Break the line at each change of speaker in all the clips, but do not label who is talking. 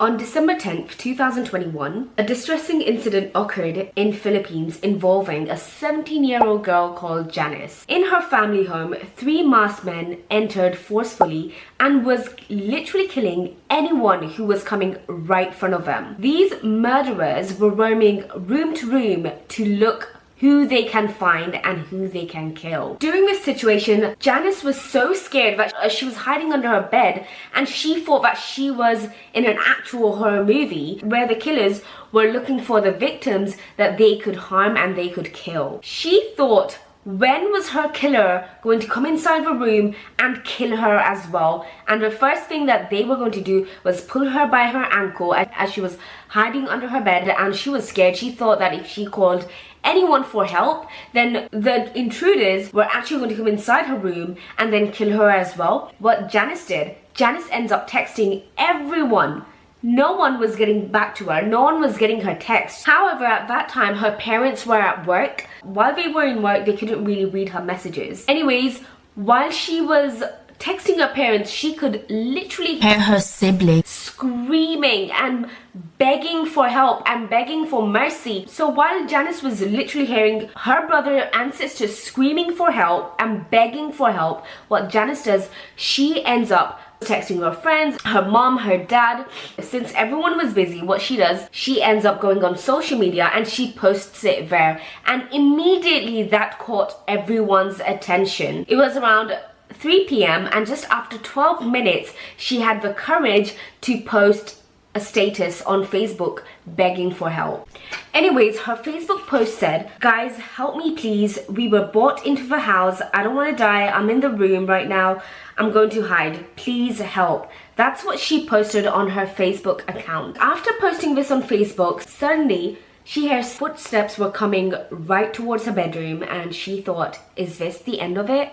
On December 10th, 2021, a distressing incident occurred in Philippines involving a 17-year-old girl called Janice. In her family home, 3 masked men entered forcefully and was literally killing anyone who was coming right in front of them. These murderers were roaming room to room to look who they can find and who they can kill. During this situation, Janice was so scared that she was hiding under her bed, and she thought that she was in an actual horror movie where the killers were looking for the victims that they could harm and they could kill. She thought, when was her killer going to come inside the room and kill her as well? And the first thing that they were going to do was pull her by her ankle as she was hiding under her bed, and she was scared. She thought that if she called anyone for help, then the intruders were actually going to come inside her room and then kill her as well. What Janice did, Janice ends up texting everyone. No one was getting back to her. No one was getting her text. However, at that time, her parents were at work. While they were in work, they couldn't really read her messages. Anyways, while she was texting her parents, she could literally hear her sibling screaming and begging for help and begging for mercy. So while Janice was literally hearing her brother and sister screaming for help and begging for help, what Janice does, she ends up texting her friends, her mom, her dad. Since everyone was busy, what she does, she ends up going on social media and she posts it there. And immediately that caught everyone's attention. It was around 3 p.m. and just after 12 minutes, she had the courage to post a status on Facebook begging for help. Anyways, her Facebook post said, "Guys, help me please. We were brought into the house. I don't want to die. I'm in the room right now. I'm going to hide. Please help." That's what she posted on her Facebook account. After posting this on Facebook, suddenly she hears footsteps were coming right towards her bedroom, and she thought, is this the end of it?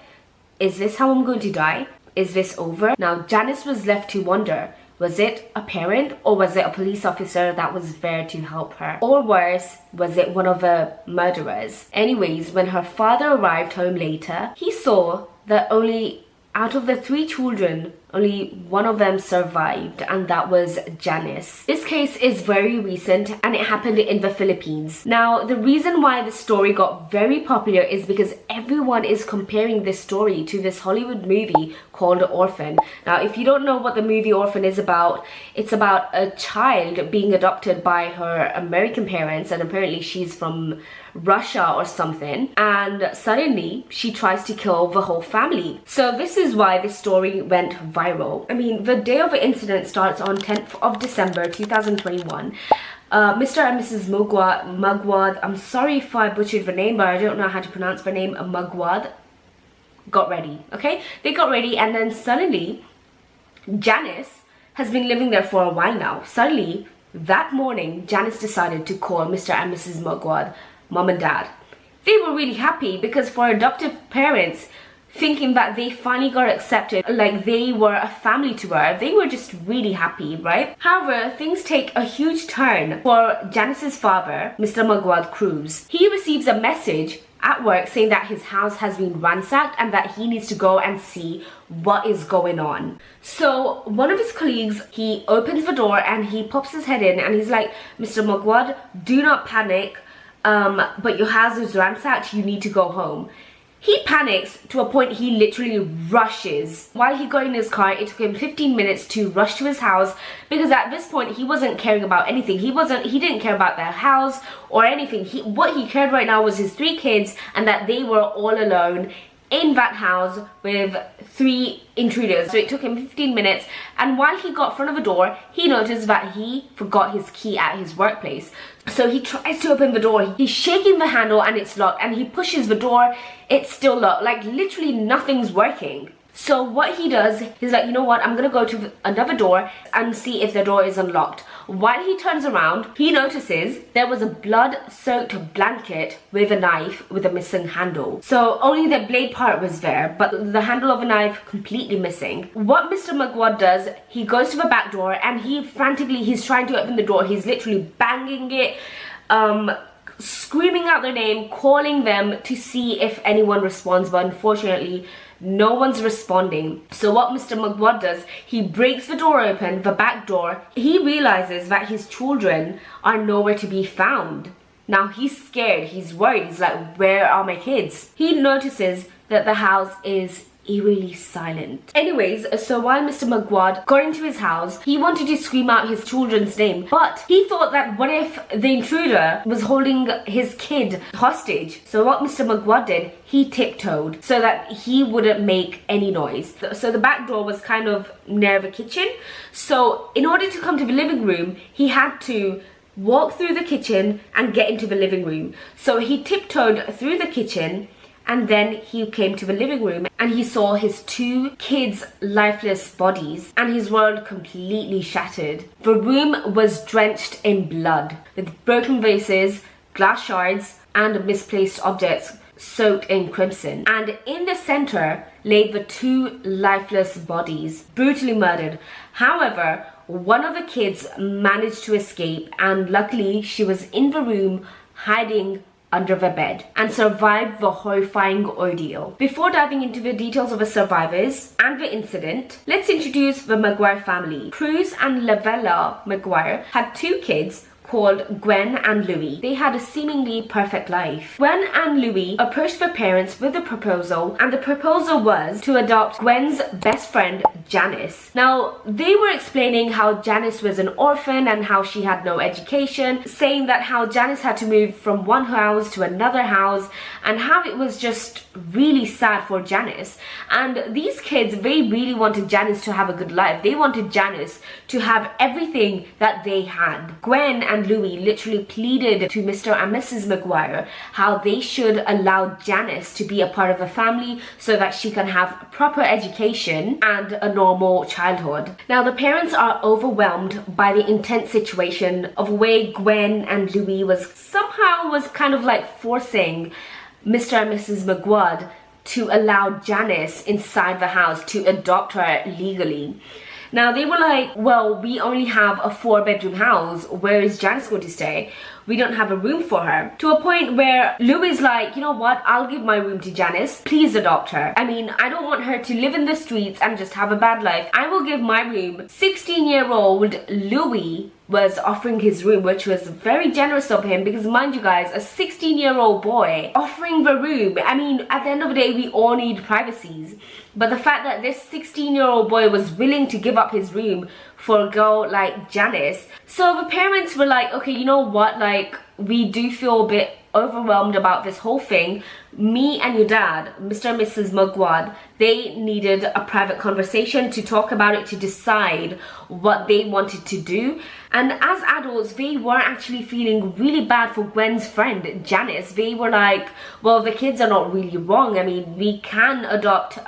Is this how I'm going to die? Is this over? Now, Janice was left to wonder, was it a parent or was it a police officer that was there to help her? Or worse, was it one of the murderers? Anyways, when her father arrived home later, he saw that only out of the 3 children, only one of them survived, and that was Janice. This case is very recent and it happened in the Philippines. Now, the reason why this story got very popular is because everyone is comparing this story to this Hollywood movie called Orphan. Now, if you don't know what the movie Orphan is about, it's about a child being adopted by her American parents, and apparently she's from Russia or something, and suddenly she tries to kill the whole family. So this is why this story went viral. I mean, the day of the incident starts on 10th of December 2021. Mr. and Mrs. Mugwad, I'm sorry if I butchered the name, but I don't know how to pronounce the name, Mugwad, got ready, okay? They got ready, and then suddenly Janice has been living there for a while now. Suddenly, that morning, Janice decided to call Mr. and Mrs. Mugwad mom and dad. They were really happy because for adoptive parents, thinking that they finally got accepted, like they were a family to her, they were just really happy, right? However, things take a huge turn for Janice's father, Mr. Mugwad Cruz. He receives a message at work saying that his house has been ransacked and that he needs to go and see what is going on. So one of his colleagues, he opens the door and he pops his head in and he's like, "Mr. Mugwad, do not panic. But your house is ransacked, you need to go home." He panics to a point he literally rushes. While he got in his car, it took him 15 minutes to rush to his house because at this point he wasn't caring about anything. He didn't care about their house or anything. What he cared right now was his 3 kids and that they were all alone in that house with 3 intruders. So it took him 15 minutes, and while he got in front of the door, he noticed that he forgot his key at his workplace. So he tries to open the door. He's shaking the handle and it's locked, and he pushes the door, it's still locked. Like literally nothing's working. So what he does, he's like, you know what, I'm gonna go to another door and see if the door is unlocked. While he turns around, he notices there was a blood-soaked blanket with a knife with a missing handle. So only the blade part was there, but the handle of a knife completely missing. What Mr. Mugwad does, he goes to the back door and he's trying to open the door. He's literally banging it, screaming out their name, calling them to see if anyone responds, but unfortunately No one's responding. So what Mr. Magwad does, he breaks the door open, the back door. He realizes that his children are nowhere to be found. Now he's scared, he's worried, he's like, where are my kids? He notices that the house is eerily silent. Anyways, so while Mr. Magwad got into his house, he wanted to scream out his children's name, but he thought that what if the intruder was holding his kid hostage? So what Mr. Magwad did, he tiptoed so that he wouldn't make any noise. So the back door was kind of near the kitchen. So in order to come to the living room, he had to walk through the kitchen and get into the living room. So he tiptoed through the kitchen, and then he came to the living room and he saw his two kids' lifeless bodies, and his world completely shattered. The room was drenched in blood, with broken vases, glass shards, and misplaced objects soaked in crimson. And in the center lay the two lifeless bodies, brutally murdered. However, one of the kids managed to escape, and luckily she was in the room hiding under the bed and survived the horrifying ordeal. Before diving into the details of the survivors and the incident, let's introduce the Maguire family. Cruz and Lavella Maguire had two kids called Gwen and Louis. They had a seemingly perfect life. Gwen and Louis approached their parents with a proposal, and the proposal was to adopt Gwen's best friend, Janice. Now, they were explaining how Janice was an orphan and how she had no education, saying that how Janice had to move from one house to another house, and how it was just really sad for Janice. And these kids, they really wanted Janice to have a good life. They wanted Janice to have everything that they had. Gwen and Louis literally pleaded to Mr. and Mrs. Maguire how they should allow Janice to be a part of the family so that she can have proper education and a normal childhood. Now, the parents are overwhelmed by the intense situation of where Gwen and Louis was kind of like forcing Mr. and Mrs. Magwad to allow Janice inside the house, to adopt her legally. Now, they were like, well, we only have a 4-bedroom house. Where is Janice going to stay? We don't have a room for her. To a point where Louis is like, you know what? I'll give my room to Janice. Please adopt her. I mean, I don't want her to live in the streets and just have a bad life. I will give my room. 16-year-old Louis was offering his room, which was very generous of him, because mind you guys, a 16-year-old boy offering the room. I mean, at the end of the day, we all need privacies. But the fact that this 16-year-old boy was willing to give up his room for a girl like Janice. So the parents were like, okay, you know what? Like, we do feel a bit overwhelmed about this whole thing. Me and your dad, Mr. and Mrs. Magwad, they needed a private conversation to talk about it, to decide what they wanted to do. And as adults, they were actually feeling really bad for Gwen's friend, Janice. They were like, well, the kids are not really wrong. I mean, we can adopt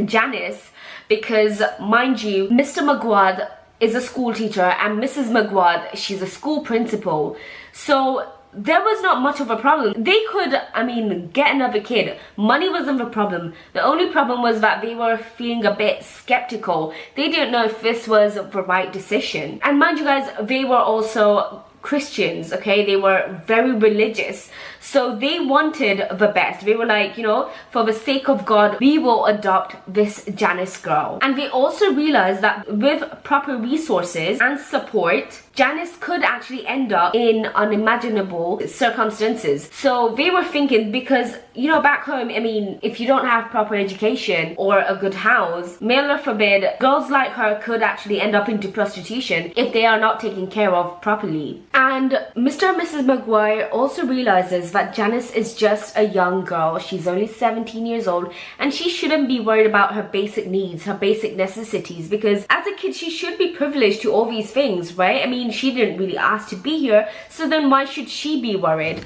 Janice because, mind you, Mr. Magwad is a school teacher and Mrs. Magwad, she's a school principal. So there was not much of a problem. They could, I mean, get another kid. Money wasn't the problem. The only problem was that they were feeling a bit skeptical. They didn't know if this was the right decision. And mind you guys, they were also Christians, okay? They were very religious. So they wanted the best. They were like, you know, for the sake of God, we will adopt this Janice girl. And they also realized that with proper resources and support, Janice could actually end up in unimaginable circumstances. So they were thinking, because, you know, back home, I mean, if you don't have proper education or a good house, may Allah forbid, girls like her could actually end up into prostitution if they are not taken care of properly. And Mr. and Mrs. Maguire also realizes that Janice is just a young girl. She's only 17 years old, and she shouldn't be worried about her basic needs, her basic necessities, because as a kid, she should be privileged to all these things, right? I mean, she didn't really ask to be here, so then why should she be worried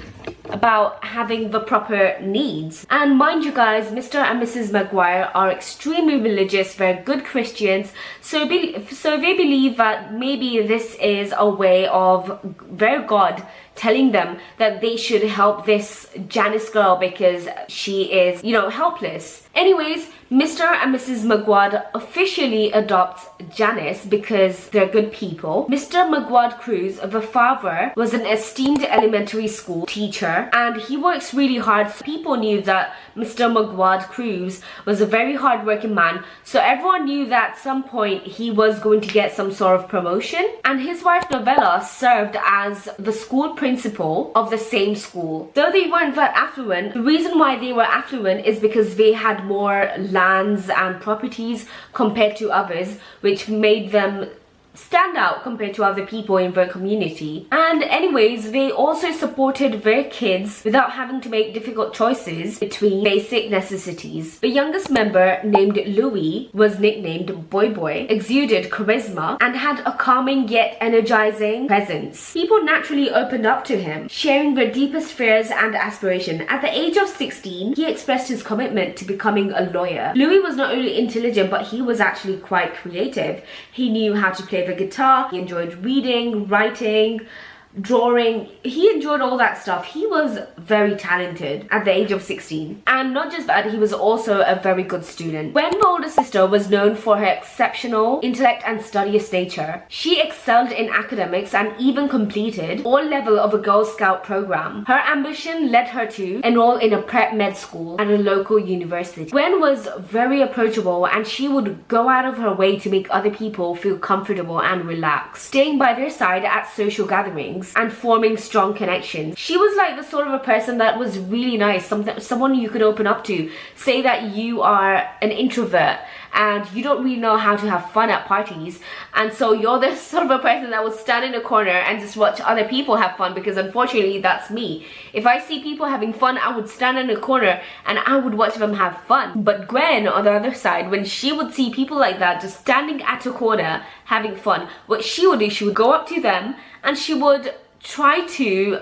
about having the proper needs? And mind you guys, Mr. and Mrs. Maguire are extremely religious, they're good Christians, so they believe that maybe this is a way of their God telling them that they should help this Janice girl because she is, you know, helpless. Anyways, Mr. and Mrs. McGuad officially adopt Janice because they're good people. Mr. McGuad Cruz, the father, was an esteemed elementary school teacher and he works really hard. So people knew that Mr. McGuad Cruz was a very hard-working man, so everyone knew that at some point he was going to get some sort of promotion. And his wife Novella served as the school principal of the same school. Though they weren't that affluent, the reason why they were affluent is because they had more lands and properties compared to others, which made them stand out compared to other people in their community. And anyways, they also supported their kids without having to make difficult choices between basic necessities. The youngest member, named Louis, was nicknamed Boy Boy, exuded charisma and had a calming yet energizing presence. People naturally opened up to him, sharing their deepest fears and aspiration. At the age of 16, he expressed his commitment to becoming a lawyer. Louis was not only intelligent, but he was actually quite creative. He knew how to play the guitar, he enjoyed reading, writing, drawing. He enjoyed all that stuff. He was very talented at the age of 16. And not just that, he was also a very good student. Gwen, my older sister, was known for her exceptional intellect and studious nature. She excelled in academics and even completed all level of a Girl Scout program. Her ambition led her to enroll in a prep med school at a local university. Gwen was very approachable and she would go out of her way to make other people feel comfortable and relaxed, staying by their side at social gatherings and forming strong connections. She was like the sort of a person that was really nice, someone you could open up to. Say that you are an introvert and you don't really know how to have fun at parties, and so you're the sort of a person that will stand in a corner and just watch other people have fun, because unfortunately that's me. If I see people having fun, I would stand in a corner and I would watch them have fun. But Gwen, on the other side, when she would see people like that just standing at a corner having fun, what she would do, she would go up to them and she would try to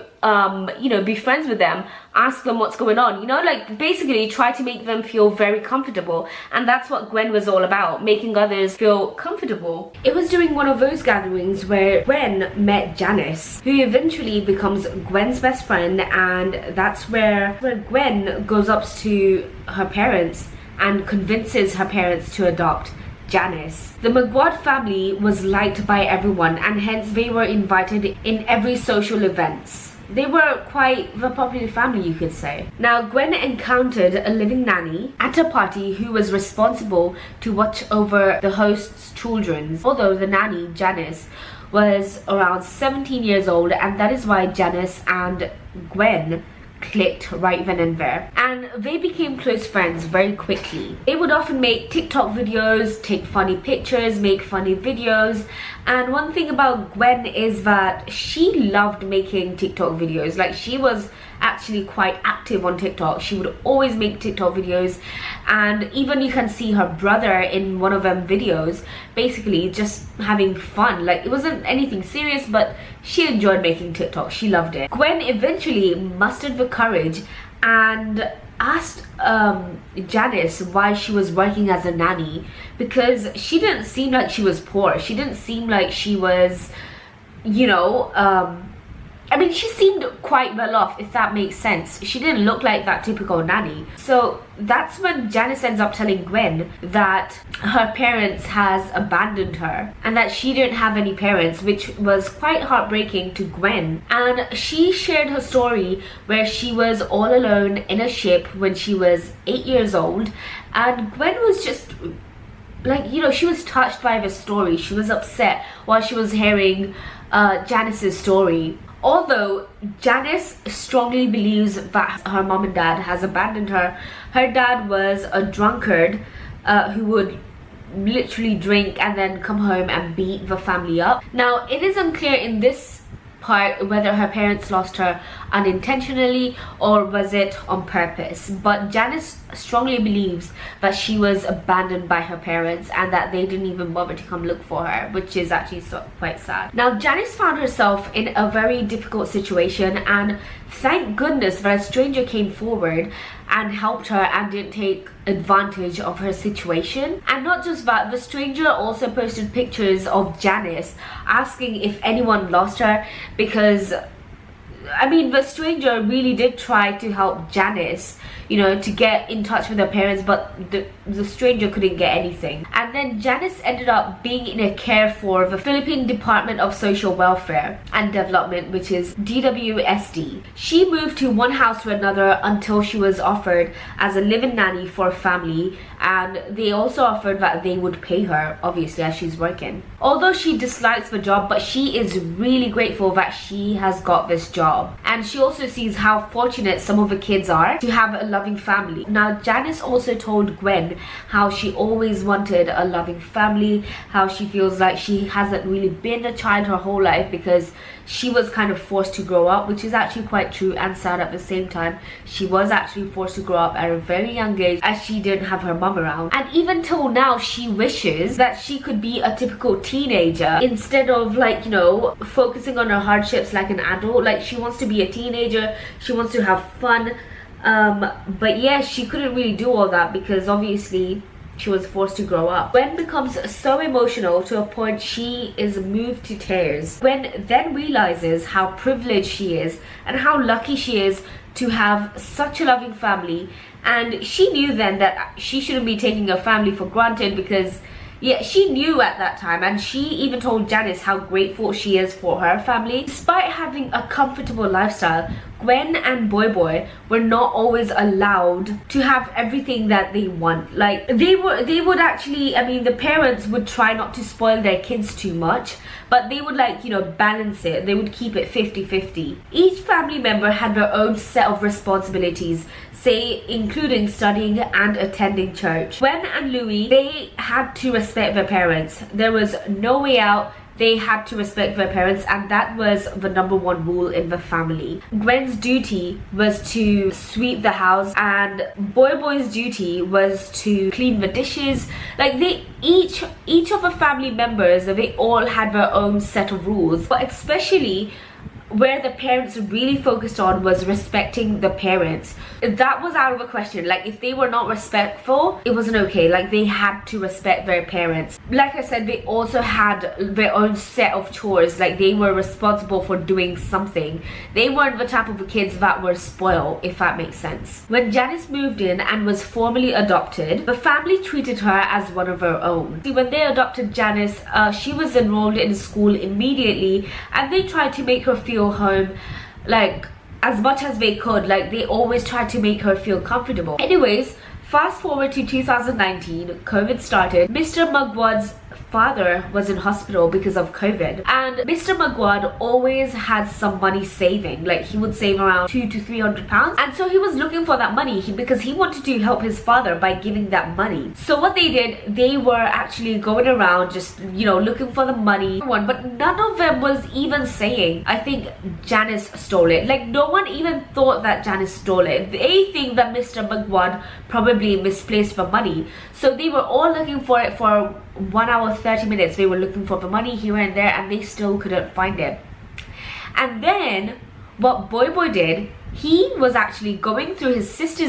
you know, be friends with them, ask them what's going on, you know, like basically try to make them feel very comfortable. And that's what Gwen was all about, making others feel comfortable. It was during one of those gatherings where Gwen met Janice, who eventually becomes Gwen's best friend, and that's where Gwen goes up to her parents and convinces her parents to adopt Janice. The McGuad family was liked by everyone, and hence they were invited in every social events. They were quite the popular family, you could say. Now, Gwen encountered a living nanny at a party who was responsible to watch over the host's children, although the nanny, Janice, was around 17 years old, and that is why Janice and Gwen clicked right then and there, and they became close friends very quickly. They would often make TikTok videos, take funny pictures, make funny videos. And one thing about Gwen is that she loved making TikTok videos. Like, she was actually quite active on TikTok. She would always make TikTok videos, and even you can see her brother in one of them videos basically just having fun. Like, it wasn't anything serious, but she enjoyed making TikTok. She loved it. Gwen eventually mustered the courage and asked Janice why she was working as a nanny, because she didn't seem like she was poor. She didn't seem like she was, you know, I mean, she seemed quite well off, if that makes sense. She didn't look like that typical nanny. So that's when Janice ends up telling Gwen that her parents has abandoned her and that she didn't have any parents, which was quite heartbreaking to Gwen. And she shared her story where she was all alone in a ship when she was 8 years old, and Gwen was just like, you know, she was touched by the story. She was upset while she was hearing Janice's story. Although Janice strongly believes that her mom and dad has abandoned her. Her dad was a drunkard who would literally drink and then come home and beat the family up. Now, it is unclear in this part whether her parents lost her unintentionally or was it on purpose, but Janice strongly believes that she was abandoned by her parents and that they didn't even bother to come look for her, which is actually quite sad. Now, Janice found herself in a very difficult situation, and thank goodness that a stranger came forward and helped her and didn't take advantage of her situation. And not just that, the stranger also posted pictures of Janice asking if anyone lost her, because I mean, the stranger really did try to help Janice, you know, to get in touch with her parents, but the stranger couldn't get anything. And then Janice ended up being in a care for the Philippine Department of Social Welfare and Development, which is DWSD. She moved to one house to another until she was offered as a live-in nanny for a family, and they also offered that they would pay her, obviously, as she's working. Although she dislikes the job, but she is really grateful that she has got this job. And she also sees how fortunate some of the kids are to have a loving family. Now, Janice also told Gwen how she always wanted a loving family, how she feels like she hasn't really been a child her whole life because she was kind of forced to grow up, which is actually quite true and sad at the same time. She was actually forced to grow up at a very young age as she didn't have her mom around. And even till now, she wishes that she could be a typical teenager instead of, like, you know, focusing on her hardships like an adult. Like, she wants to be a teenager, she wants to have fun, but yeah, she couldn't really do all that because obviously she was forced to grow up. Gwen becomes so emotional to a point she is moved to tears. Gwen then realizes how privileged she is and how lucky she is to have such a loving family, and she knew then that she shouldn't be taking her family for granted because yeah, she knew at that time, and she even told Janice how grateful she is for her family. Despite having a comfortable lifestyle, Gwen and Boy Boy were not always allowed to have everything that they want. Like, they would actually, I mean, the parents would try not to spoil their kids too much, but they would, like, you know, balance it. They would keep it 50-50. Each family member had their own set of responsibilities, say including studying and attending church. Gwen and Louis, they had to respect their parents. There was no way out. They had to respect their parents, and that was the #1 rule in the family. Gwen's duty was to sweep the house, and Boy Boy's duty was to clean the dishes. Like, they each of the family members, they all had their own set of rules, but especially where the parents really focused on was respecting the parents. That was out of the question. Like, if they were not respectful, it wasn't okay. Like, they had to respect their parents. Like I said, they also had their own set of chores. Like, they were responsible for doing something. They weren't the type of kids that were spoiled, if that makes sense. When Janice moved in and was formally adopted, the family treated her as one of their own. See, when they adopted Janice, she was enrolled in school immediately, and they tried to make her feel home, like, as much as they could. Like, they always tried to make her feel comfortable. Anyways, fast forward to 2019, COVID started. Mr. Mugwad's father was in hospital because of COVID, and Mr. Mugwad always had some money saving. Like, he would save around £200 to £300, and so he was looking for that money because he wanted to help his father by giving that money. So what they did, they were actually going around just, you know, looking for the money, but none of them was even saying, I think Janice stole it. Like, no one even thought that Janice stole it. They think that Mr. Mugwad probably misplaced the money. So they were all looking for it for 1 hour 30 minutes. They were looking for the money here and there, and they still couldn't find it. And then what Boy Boy did, he was actually going through his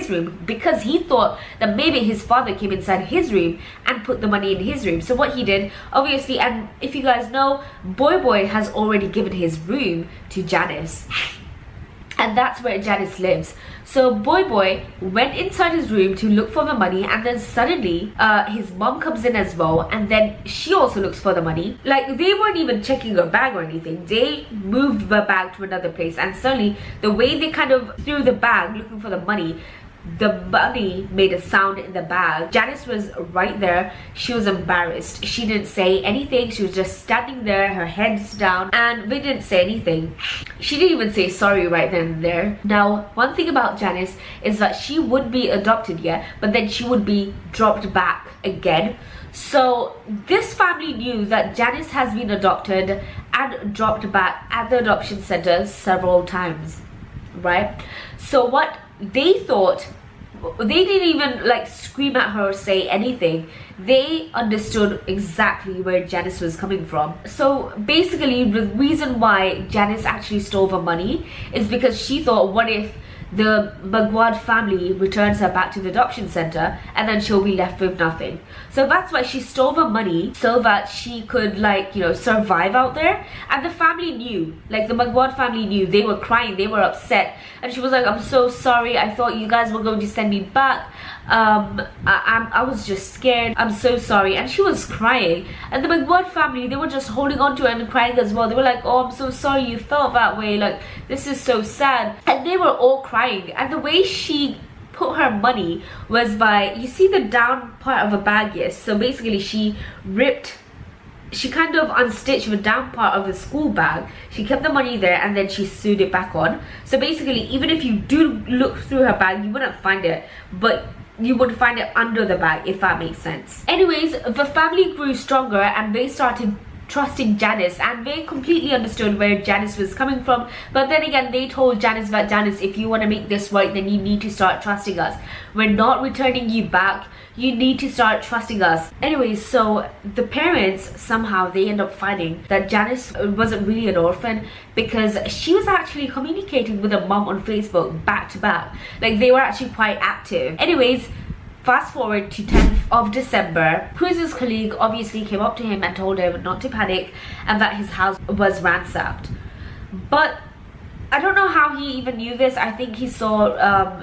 room because he thought that maybe his father came inside his room and put the money in his room. So what he did, obviously, and if you guys know, Boy Boy has already given his room to Janice, and that's where Janice lives. So Boy Boy went inside his room to look for the money, and then suddenly his mom comes in as well, and then she also looks for the money. Like, they weren't even checking her bag or anything. They moved the bag to another place, and suddenly the way they kind of threw the bag looking for the money made a sound in the bag. Janice was right there. She was embarrassed. She didn't say anything. She was just standing there, her head's down, and they didn't say anything. She didn't even say sorry right then and there. Now, one thing about Janice is that she would be adopted, yeah, but then she would be dropped back again. So this family knew that Janice has been adopted and dropped back at the adoption center several times, right? So what they thought, they didn't even like scream at her or say anything. They understood exactly where Janice was coming from. So basically, the reason why Janice actually stole the money is because she thought, what if the Magwad family returns her back to the adoption center, and then she'll be left with nothing. So that's why she stole the money, so that she could, like, you know, survive out there. And the family knew, like the Magwad family knew. They were crying, they were upset, and she was like, I'm so sorry, I thought you guys were going to send me back. I was just scared, I'm so sorry. And she was crying, and the Magwad family, they were just holding on to her and crying as well. They were like, oh, I'm so sorry you felt that way, like this is so sad. And they were all crying. And the way she put her money was by, you see the down part of a bag, yes? So basically she kind of unstitched the down part of the school bag. She kept the money there, and then she sewed it back on. So basically, even if you do look through her bag, you wouldn't find it, but you would find it under the bag, if that makes sense. Anyways, the family grew stronger, and they started trusting Janice, and they completely understood where Janice was coming from. But then again, they told Janice that, Janice, if you want to make this right, then you need to start trusting us. We're not returning you back, you need to start trusting us. Anyways, so the parents, somehow they end up finding that Janice wasn't really an orphan, because she was actually communicating with her mom on Facebook back to back. Like, they were actually quite active. Anyways, fast forward to 10th of December, Cruz's colleague obviously came up to him and told him not to panic and that his house was ransacked. But I don't know how he even knew this. I think he saw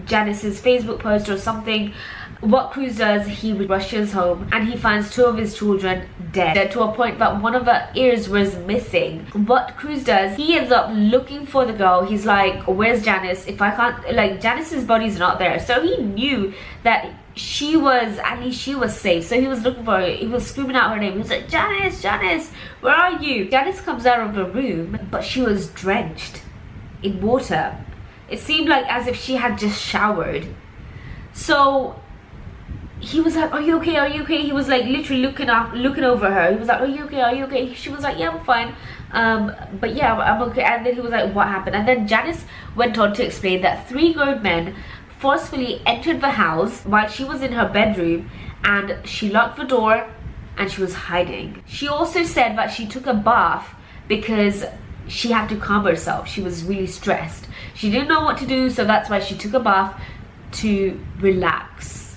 Janice's Facebook post or something. What Cruz does, he rushes home and he finds 2 of his children dead, to a point that one of her ears was missing. What Cruz does, he ends up looking for the girl. He's like, where's Janice? If I can't, like, Janice's body's not there. So he knew that she was, at least she was safe. So he was looking for her. He was screaming out her name. He was like, Janice, Janice, where are you? Janice comes out of the room, but she was drenched in water. It seemed like as if she had just showered. So he was like, are you okay, are you okay? He was like literally looking over her. He was like, are you okay, are you okay? She was like, yeah, I'm fine, but yeah, I'm okay. And then he was like, what happened? And then Janice went on to explain that 3 grown men forcefully entered the house while she was in her bedroom, and she locked the door and she was hiding. She also said that she took a bath because she had to calm herself. She was really stressed. She didn't know what to do, so that's why she took a bath to relax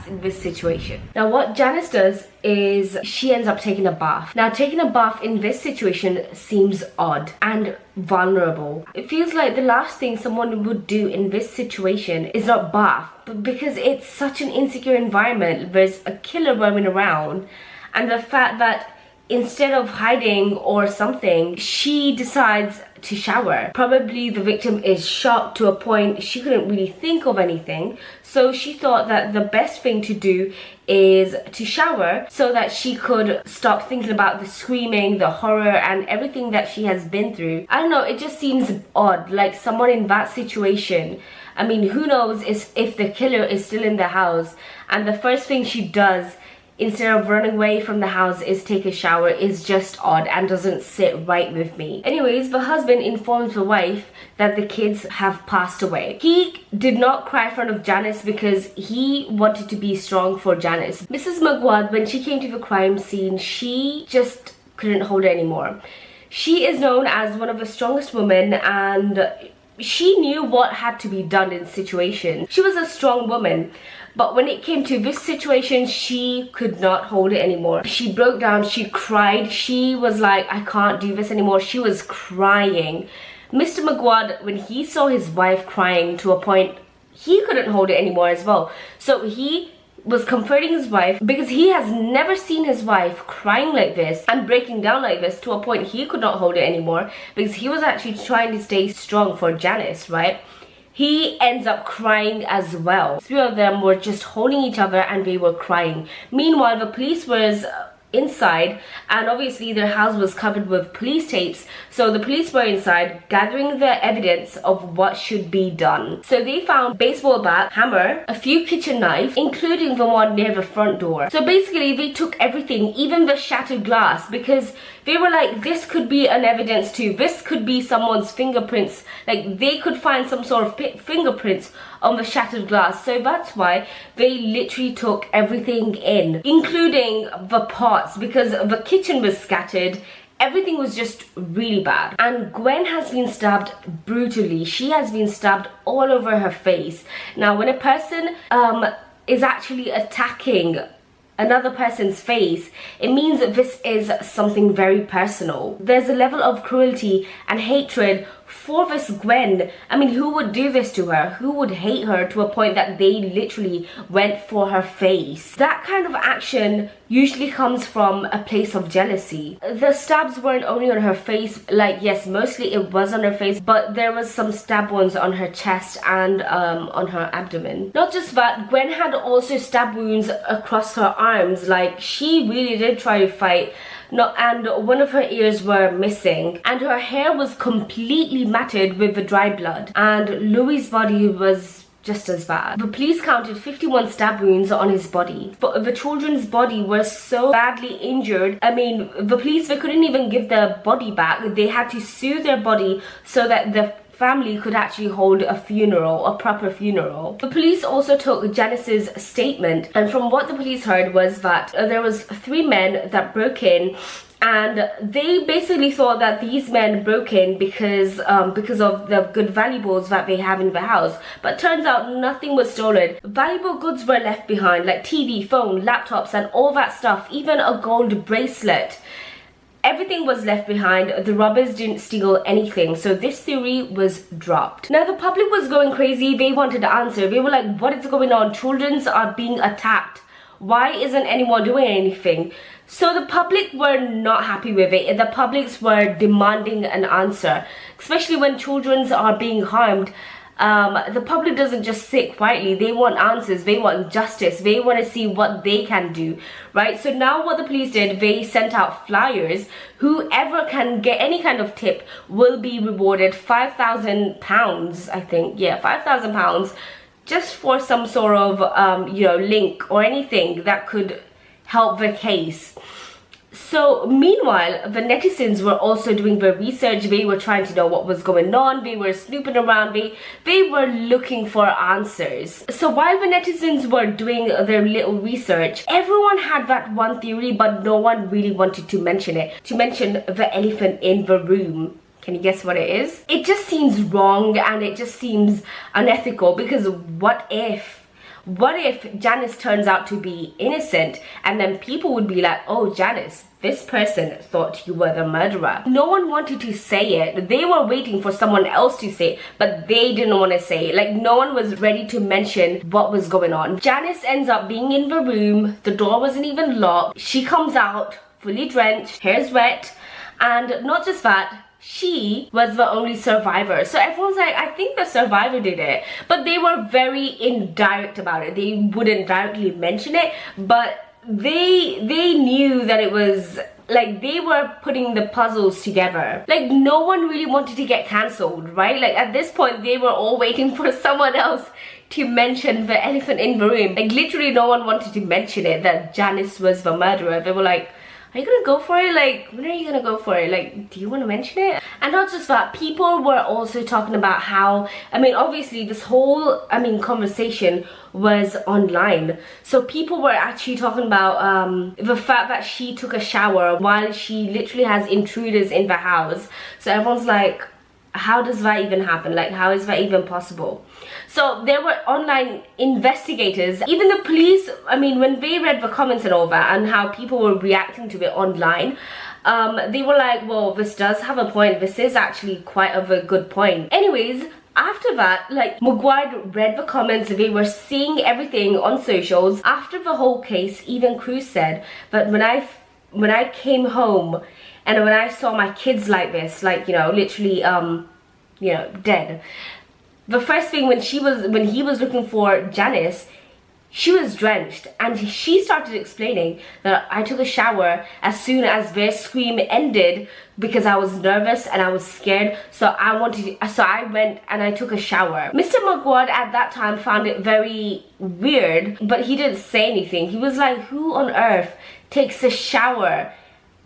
in this situation. Now what Janice does is she ends up taking a bath. Now taking a bath in this situation seems odd and vulnerable. It feels like the last thing someone would do in this situation is not bath, but because it's such an insecure environment, there's a killer roaming around, and the fact that instead of hiding or something, she decides to shower. Probably the victim is shocked to a point she couldn't really think of anything, so she thought that the best thing to do is to shower so that she could stop thinking about the screaming, the horror, and everything that she has been through. I don't know, it just seems odd, like someone in that situation. I mean, who knows if the killer is still in the house, and the first thing she does instead of running away from the house is take a shower is just odd and doesn't sit right with me. Anyways, the husband informs the wife that the kids have passed away. He did not cry in front of Janice because he wanted to be strong for Janice. Mrs. Magwad, when she came to the crime scene, she just couldn't hold it anymore. She is known as one of the strongest women, and she knew what had to be done in situations. She was a strong woman. But when it came to this situation, she could not hold it anymore. She broke down, she cried, she was like, I can't do this anymore. She was crying. Mr. Magwad, when he saw his wife crying to a point, he couldn't hold it anymore as well. So he was comforting his wife because he has never seen his wife crying like this and breaking down like this to a point he could not hold it anymore, because he was actually trying to stay strong for Janice, right? He ends up crying as well. 3 of them were just holding each other and they were crying. Meanwhile, the police was inside, and obviously their house was covered with police tapes, so the police were inside gathering the evidence of what should be done. So they found baseball bat, hammer, a few kitchen knives, including the one near the front door. So basically they took everything, even the shattered glass, because they were like, this could be an evidence too, this could be someone's fingerprints, like they could find some sort of fingerprints on the shattered glass. So that's why they literally took everything in, including the pots, because the kitchen was scattered, everything was just really bad. And Gwen has been stabbed brutally. She has been stabbed all over her face. Now, when a person is actually attacking another person's face, it means that this is something very personal. There's a level of cruelty and hatred for this Gwen. I mean, who would do this to her? Who would hate her to a point that they literally went for her face? That kind of action usually comes from a place of jealousy. The stabs weren't only on her face, like, yes, mostly it was on her face, but there was some stab wounds on her chest and on her abdomen. Not just that, Gwen had also stab wounds across her arms. Like, she really did try to fight. No, and one of her ears were missing, and her hair was completely matted with the dry blood, and Louis's body was just as bad. The police counted 51 stab wounds on his body, but the children's body were so badly injured. I mean, the police, they couldn't even give their body back. They had to sue their body so that the family could actually hold a funeral, a proper funeral. The police also took Janice's statement, and from what the police heard was that there was 3 men that broke in, and they basically thought that these men broke in because of the good valuables that they have in the house. But turns out nothing was stolen. Valuable goods were left behind, like TV, phone, laptops, and all that stuff, even a gold bracelet. Everything was left behind. The robbers didn't steal anything, so this theory was dropped. Now, the public was going crazy. They wanted to answer. They were like, what is going on? Children are being attacked. Why isn't anyone doing anything? So the public were not happy with it. The publics were demanding an answer, especially when children are being harmed. The public doesn't just sit quietly. They want answers. They want justice. They want to see what they can do, right? So now what the police did, they sent out flyers. Whoever can get any kind of tip will be rewarded £5,000, I think. Yeah, £5,000, just for some sort of link or anything that could help the case. So meanwhile, the netizens were also doing their research. They were trying to know what was going on. They were snooping around. They were looking for answers. So while the netizens were doing their little research, everyone had that one theory, but no one really wanted to mention it. To mention the elephant in the room. Can you guess what it is? It just seems wrong, and it just seems unethical, because what if Janice turns out to be innocent, and then people would be like, oh, Janice, this person thought you were the murderer. No one wanted to say it. They were waiting for someone else to say it, but they didn't want to say it. Like, no one was ready to mention what was going on. Janice ends up being in the room. The door wasn't even locked. She comes out fully drenched, hair's wet, and not just that, she was the only survivor. So everyone's like, I think the survivor did it. But they were very indirect about it. They wouldn't directly mention it, but they knew that it was, like, they were putting the puzzles together. Like, no one really wanted to get cancelled, right? Like, at this point, they were all waiting for someone else to mention the elephant in the room. Like, literally no one wanted to mention it, that Janice was the murderer. They were like, are you gonna go for it? Like, when are you gonna go for it? Like, do you want to mention it? And not just that, people were also talking about how, I mean, obviously this whole, conversation was online. So people were actually talking about the fact that she took a shower while she literally has intruders in the house. So everyone's like, how does that even happen? Like, how is that even possible? So there were online investigators, even the police, when they read the comments and all that and how people were reacting to it online, they were like, well, this does have a point. This is actually quite of a good point. Anyways, after that, like, McGuire read the comments. They were seeing everything on socials. After the whole case, even Cruz said that when I came home and when I saw my kids like this, like, literally, dead, the first thing when he was looking for Janice, she was drenched, and she started explaining that I took a shower as soon as their scream ended because I was nervous and I was scared, so I went and I took a shower. Mr. McGuire at that time found it very weird, but he didn't say anything. He was like, who on earth takes a shower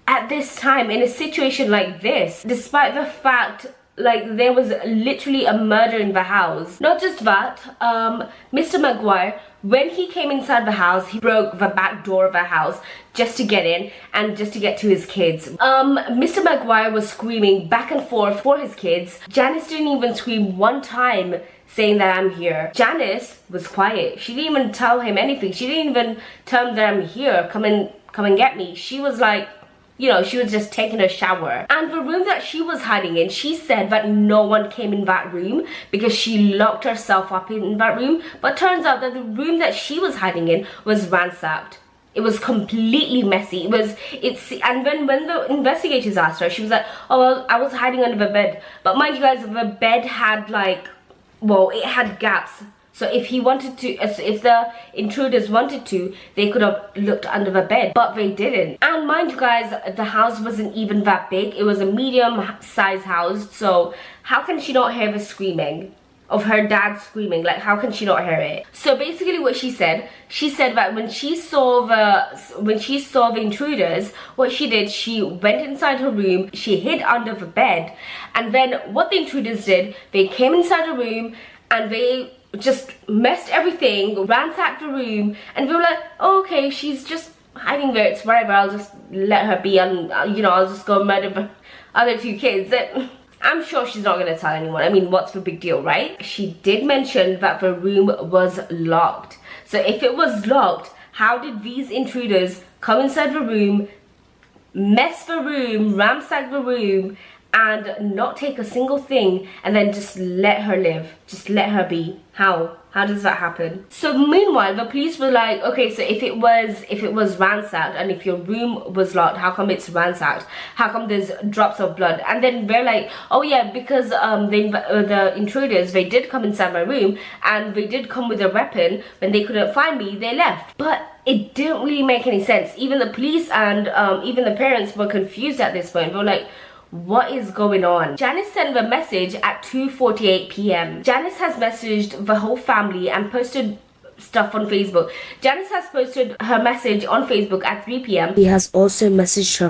at this time in a situation like this, despite the fact, like, there was literally a murder in the house? Not just that, Mr. McGuire when he came inside the house, he broke the back door of the house just to get in and just to get to his kids. Mr. Maguire was screaming back and forth for his kids. Janice didn't even scream one time saying that I'm here. Janice was quiet. She didn't even tell him anything. She didn't even tell him that I'm here, come and get me. She was like, you know, she was just taking a shower. And the room that she was hiding in, she said that no one came in that room because she locked herself up in that room. But turns out that the room that she was hiding in was ransacked. It was completely messy. And when the investigators asked her, she was like, oh, well, I was hiding under the bed. But mind you guys, the bed had like, well, it had gaps. So if the intruders wanted to, they could have looked under the bed, but they didn't. And mind you guys, the house wasn't even that big. It was a medium-sized house. So how can she not hear the screaming of her dad screaming? Like, how can she not hear it? So basically what she said that when she saw the intruders, what she did, she went inside her room, she hid under the bed, and then what the intruders did, they came inside the room and they just messed everything, ransacked the room, and we were like, oh, okay, she's just hiding there, it's whatever, I'll just let her be, and you know, I'll just go murder the other two kids. I'm sure she's not gonna tell anyone. I mean, what's the big deal, right? She did mention that the room was locked. So if it was locked, how did these intruders come inside the room, mess the room, ransack the room, and not take a single thing and then just let her live, just let her be? How does that happen? So meanwhile, the police were like, okay, so if it was ransacked and if your room was locked, how come it's ransacked? How come there's drops of blood? And then they're like, oh yeah, because the intruders, they did come inside my room and they did come with a weapon. When they couldn't find me, they left. But it didn't really make any sense. Even the police and even the parents were confused at this point. They were like, what is going on? Janice sent the message at 2:48 p.m. Janice has messaged the whole family and posted stuff on Facebook. Janice has posted her message on Facebook at 3 p.m. He has also messaged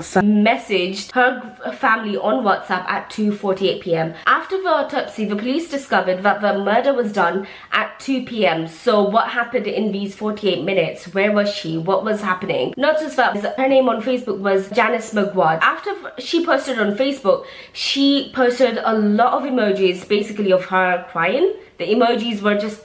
her family on WhatsApp at 2:48 p.m. After the autopsy, the police discovered that the murder was done at 2 p.m. So what happened in these 48 minutes? Where was she? What was happening? Not just that, her name on Facebook was Janice Maguire. After she posted on Facebook, she posted a lot of emojis basically of her crying. The emojis were just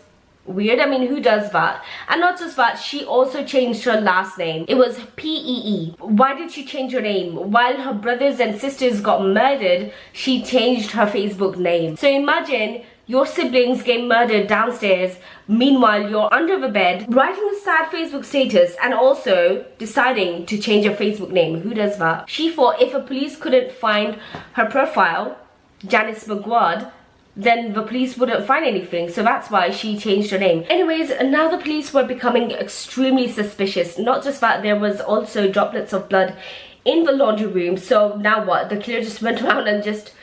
weird. I mean, who does that? And not just that, she also changed her last name. It was P-E-E. Why did she change her name? While her brothers and sisters got murdered, she changed her Facebook name. So imagine your siblings get murdered downstairs, meanwhile you're under the bed writing a sad Facebook status and also deciding to change your Facebook name. Who does that? She thought if the police couldn't find her profile, Janice Maguire, then the police wouldn't find anything, so that's why she changed her name. Anyways, now the police were becoming extremely suspicious. Not just that, there was also droplets of blood in the laundry room. So now what? The killer just went around and just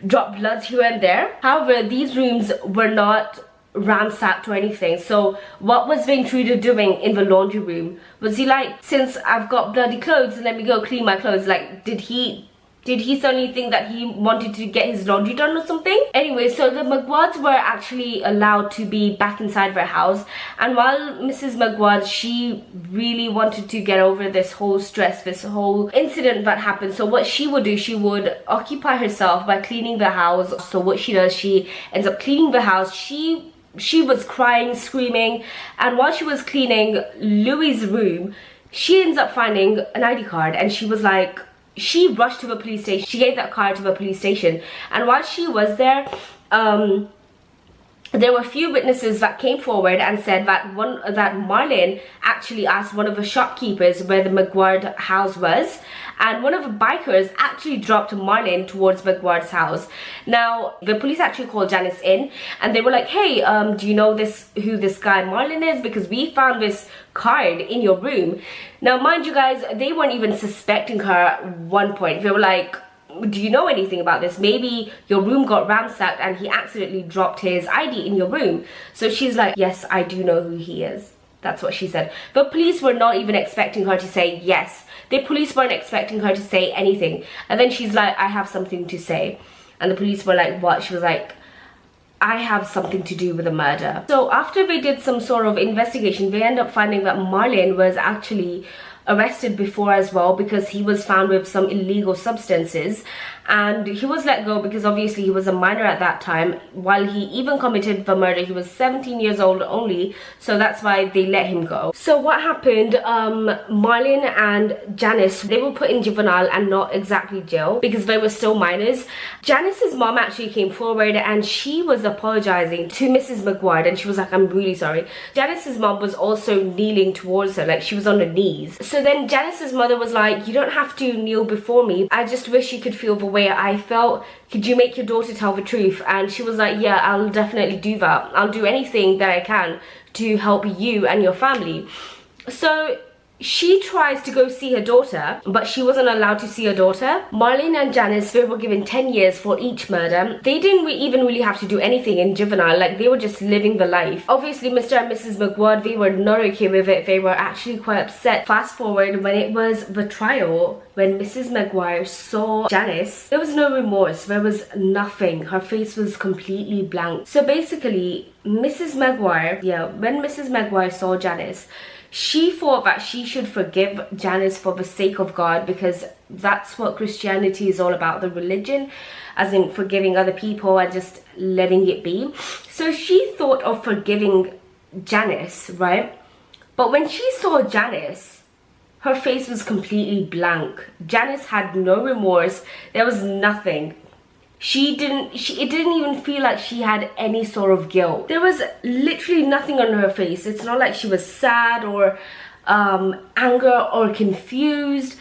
dropped blood here and there. However, these rooms were not ransacked or anything. So what was the intruder doing in the laundry room? Was he like, since I've got bloody clothes, let me go clean my clothes? Like, did he suddenly think that he wanted to get his laundry done or something? Anyway, so the Maguires were actually allowed to be back inside their house. And while Mrs. Maguire, she really wanted to get over this whole stress, this whole incident that happened. So what she would do, she would occupy herself by cleaning the house. So what she does, she ends up cleaning the house. She was crying, screaming. And while she was cleaning Louis's room, she ends up finding an ID card. And she was like, she rushed to the police station. She gave that card to the police station, and while she was there, there were a few witnesses that came forward and said that Marlene actually asked one of the shopkeepers where the Maguire house was, and one of the bikers actually dropped Marlene towards Maguire's house. Now the police actually called Janice in, and they were like, hey, do you know who this guy Marlene is? Because we found this card in your room. Now mind you guys, they weren't even suspecting her at one point. They were like, do you know anything about this? Maybe your room got ransacked and he accidentally dropped his ID in your room. So she's like, yes, I do know who he is. That's what she said. The police were not even expecting her to say yes. The police weren't expecting her to say anything. And then she's like, I have something to say. And the police were like, what? She was like, I have something to do with the murder. So after we did some sort of investigation, we end up finding that Marlon was actually arrested before as well, because he was found with some illegal substances, and he was let go because obviously he was a minor at that time. While he even committed the murder, he was 17 years old only, so that's why they let him go. So what happened, Marlon and Janice, they were put in juvenile and not exactly jail because they were still minors. Janice's mom actually came forward and she was apologizing to Mrs. McGuire, and she was like, I'm really sorry. Janice's mom was also kneeling towards her, like she was on her knees. So then Janice's mother was like, you don't have to kneel before me, I just wish you could feel the way I felt. Could you make your daughter tell the truth? And she was like, yeah, I'll definitely do that. I'll do anything that I can to help you and your family. So she tries to go see her daughter, but she wasn't allowed to see her daughter. Marlon and Janice, they were given 10 years for each murder. They didn't even really have to do anything in juvenile, like they were just living the life. Obviously Mr. and Mrs. McGuire, they were not okay with it. They were actually quite upset. Fast forward, when it was the trial, when Mrs. McGuire saw Janice, there was no remorse, there was nothing. Her face was completely blank. So basically Mrs. McGuire, when Mrs. McGuire saw Janice, she thought that she should forgive Janice for the sake of God, because that's what Christianity is all about, the religion, as in forgiving other people and just letting it be. So she thought of forgiving Janice, right? But when she saw Janice, her face was completely blank. Janice had no remorse. There was nothing. It didn't even feel like she had any sort of guilt. There was literally nothing on her face. It's not like she was sad or anger or confused.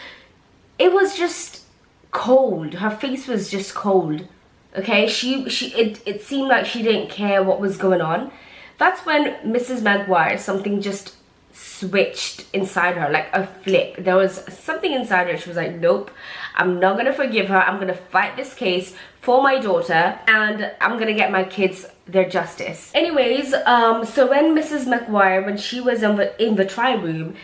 It was just cold. Her face was just cold. Okay, it seemed like she didn't care what was going on. That's when Mrs. McGuire, something just switched inside her, like a flip. There was something inside her. She was like, nope, I'm not gonna forgive her. I'm gonna fight this case for my daughter, and I'm gonna get my kids their justice. Anyways, so when Mrs. McGuire, when she was in the trial room,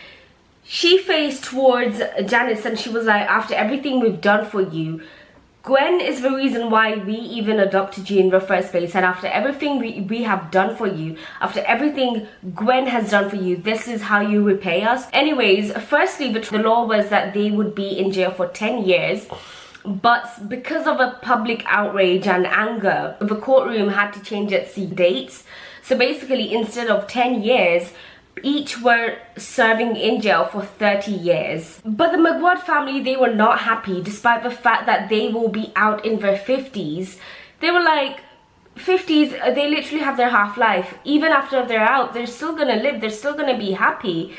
she faced towards Janice and she was like, after everything we've done for you, Gwen is the reason why we even adopted you in the first place, and after everything we have done for you, after everything Gwen has done for you, this is how you repay us. Anyways, firstly, the law was that they would be in jail for 10 years. But because of a public outrage and anger, the courtroom had to change its dates. So basically, instead of 10 years, each were serving in jail for 30 years. But the McGuire family, they were not happy, despite the fact that they will be out in their 50s. They were like, 50s, they literally have their half-life. Even after they're out, they're still gonna live, they're still gonna be happy.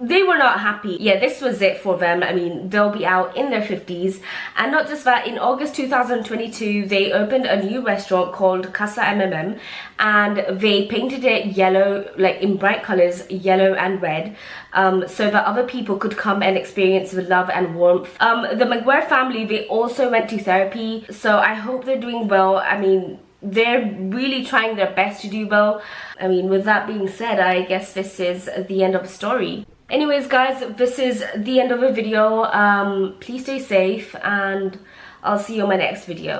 They were not happy. Yeah, this was it for them. I mean, they'll be out in their 50s. And not just that, in August 2022, they opened a new restaurant called Casa MMM, and they painted it yellow, like in bright colors, yellow and red, so that other people could come and experience the love and warmth. The McGuire family, they also went to therapy, so I hope they're doing well. I mean, they're really trying their best to do well. I mean, with that being said, I guess this is the end of the story. Anyways guys, this is the end of the video. Please stay safe and I'll see you in my next video.